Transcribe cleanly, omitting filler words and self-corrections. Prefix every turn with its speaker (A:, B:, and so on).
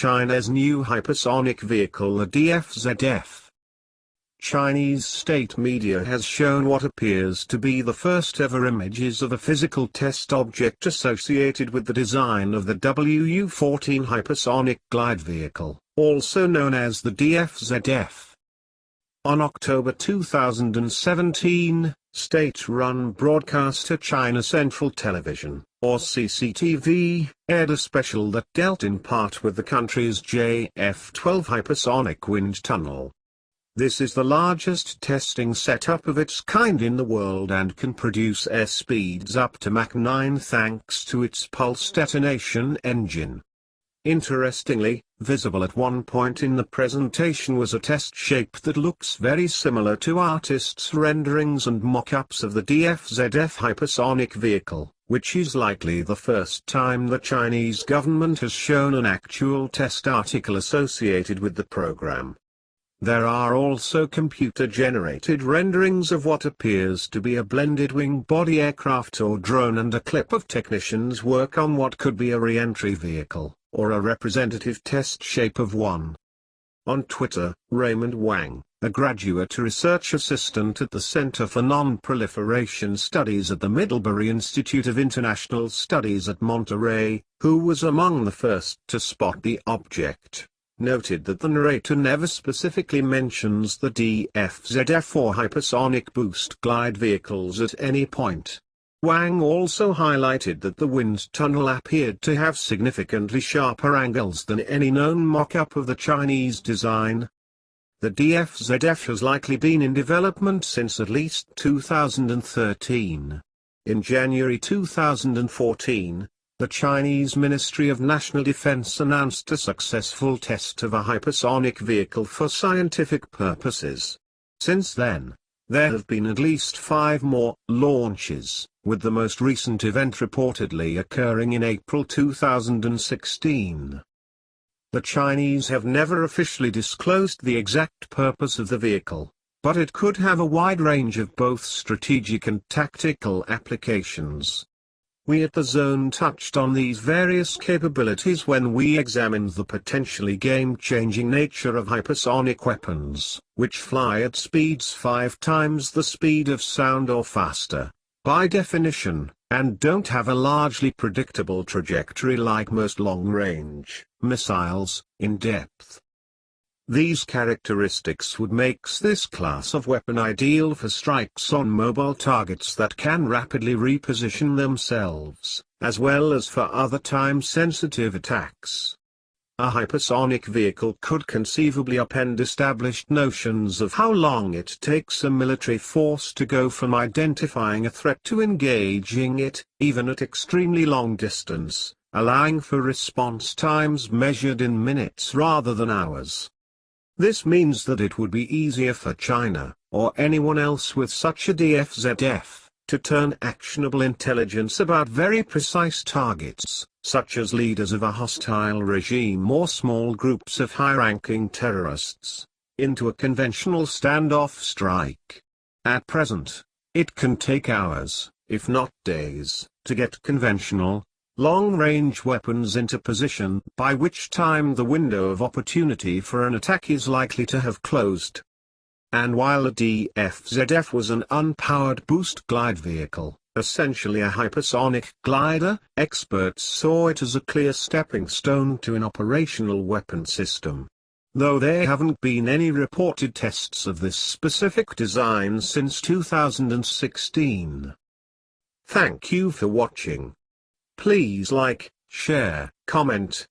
A: China's new hypersonic vehicle, the DF-ZF. Chinese state media has shown what appears to be the first ever images of a physical test object associated with the design of the WU-14 hypersonic glide vehicle, also known as the DF-ZF. On October 2017, state-run broadcaster China Central Television, or CCTV, aired a special that dealt in part with the country's JF-12 hypersonic wind tunnel. This is the largest testing setup of its kind in the world and can produce air speeds up to Mach 9 thanks to its pulse detonation engine. Interestingly, visible at one point in the presentation was a test shape that looks very similar to artists' renderings and mock-ups of the DF-ZF hypersonic vehicle, which is likely the first time the Chinese government has shown an actual test article associated with the program. There are also computer-generated renderings of what appears to be a blended wing-body aircraft or drone and a clip of technicians' work on what could be a re-entry vehicle, or a representative test shape of one. On Twitter, Raymond Wang, a graduate research assistant at the Center for Non-Proliferation Studies at the Middlebury Institute of International Studies at Monterey, who was among the first to spot the object, noted that the narrator never specifically mentions the DF-ZF or hypersonic boost glide vehicles at any point. Wang also highlighted that the wind tunnel appeared to have significantly sharper angles than any known mock-up of the Chinese design. The DF-ZF has likely been in development since at least 2013. In January 2014, the Chinese Ministry of National Defense announced a successful test of a hypersonic vehicle for scientific purposes. Since then, there have been at least 5 more launches, with the most recent event reportedly occurring in April 2016. The Chinese have never officially disclosed the exact purpose of the vehicle, but it could have a wide range of both strategic and tactical applications. We at The Zone touched on these various capabilities when we examined the potentially game-changing nature of hypersonic weapons, which fly at speeds 5 times the speed of sound or faster, by definition, and don't have a largely predictable trajectory like most long-range missiles, in depth. These characteristics would make this class of weapon ideal for strikes on mobile targets that can rapidly reposition themselves, as well as for other time-sensitive attacks. A hypersonic vehicle could conceivably upend established notions of how long it takes a military force to go from identifying a threat to engaging it, even at extremely long distance, allowing for response times measured in minutes rather than hours. This means that it would be easier for China, or anyone else with such a DF-ZF, to turn actionable intelligence about very precise targets, such as leaders of a hostile regime or small groups of high-ranking terrorists, into a conventional standoff strike. At present, it can take hours, if not days, to get conventional, long-range weapons into position, by which time the window of opportunity for an attack is likely to have closed. And while the DF-ZF was an unpowered boost glide vehicle, essentially a hypersonic glider, experts saw it as a clear stepping stone to an operational weapon system. Though there haven't been any reported tests of this specific design since 2016. Thank you for watching. Please like, share, comment,